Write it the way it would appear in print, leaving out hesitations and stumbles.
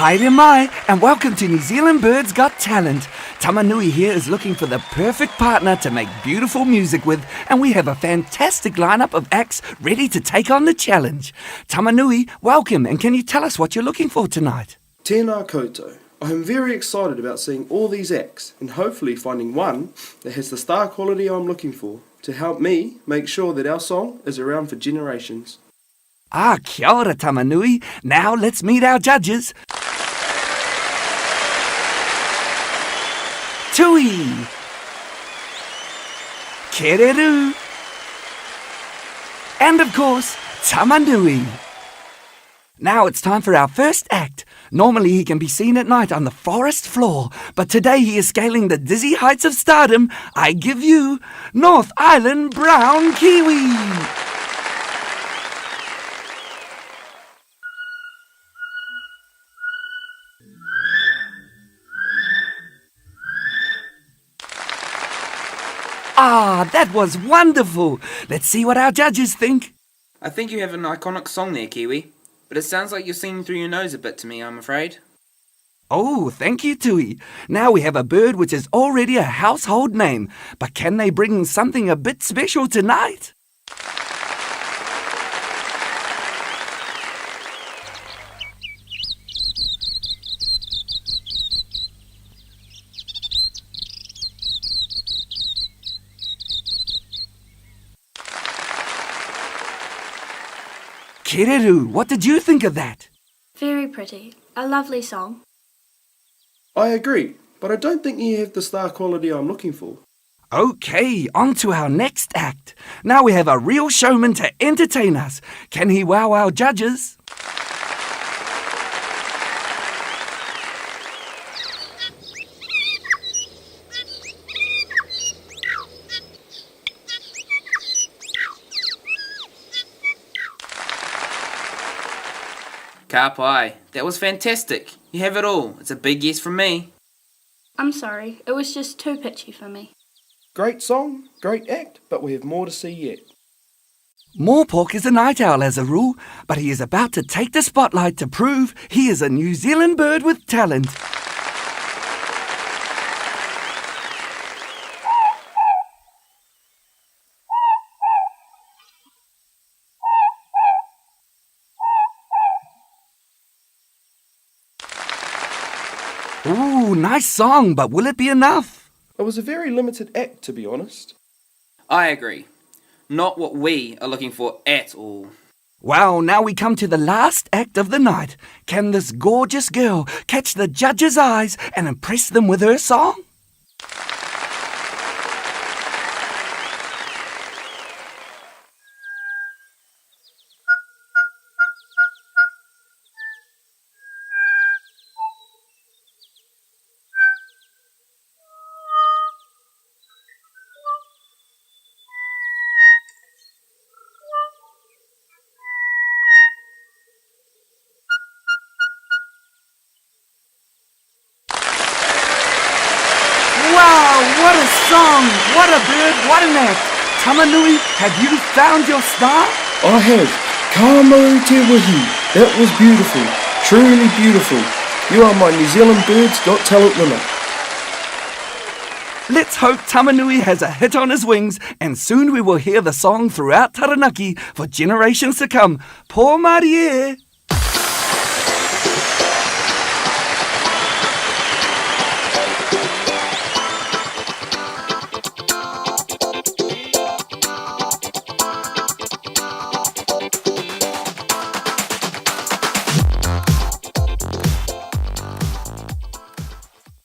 Hi there, Mai, and welcome to New Zealand Birds Got Talent. Tamanui here is looking for the perfect partner to make beautiful music with, and we have a fantastic lineup of acts ready to take on the challenge. Tamanui, welcome, and can you tell us what you're looking for tonight? Tēnā koutou. I am very excited about seeing all these acts and hopefully finding one that has the star quality I'm looking for to help me make sure that our song is around for generations. Kia ora, Tamanui. Now let's meet our judges. Tui, Kereru, and of course, Tamanui. Now it's time for our first act. Normally he can be seen at night on the forest floor, but today he is scaling the dizzy heights of stardom. I give you North Island Brown Kiwi. That was wonderful. Let's see what our judges think. I think you have an iconic song there, Kiwi, but it sounds like you're singing through your nose a bit to me, I'm afraid. Oh, thank you, Tui. Now we have a bird which is already a household name, but can they bring something a bit special tonight? Kereru, what did you think of that? Very pretty. A lovely song. I agree, but I don't think you have the star quality I'm looking for. Okay, on to our next act. Now we have a real showman to entertain us. Can he wow our judges? Ka pai, that was fantastic. You have it all. It's a big yes from me. I'm sorry, it was just too pitchy for me. Great song, great act, but we have more to see yet. MOREPORK is a night owl as a rule, but he is about to take the spotlight to prove he is a New Zealand bird with talent. Ooh, nice song, but will it be enough? It was a very limited act, to be honest. I agree. Not what we are looking for at all. Well, now we come to the last act of the night. Can this gorgeous girl catch the judges' eyes and impress them with her song? Wow, what a song! What a bird! What an act! Tamanui, have you found your star? I have. Ka mau te wihi. That was beautiful. Truly beautiful. You are my New Zealand Birds Got Talent winner. Let's hope Tamanui has a hit on his wings, and soon we will hear the song throughout Taranaki for generations to come. Pō Marie!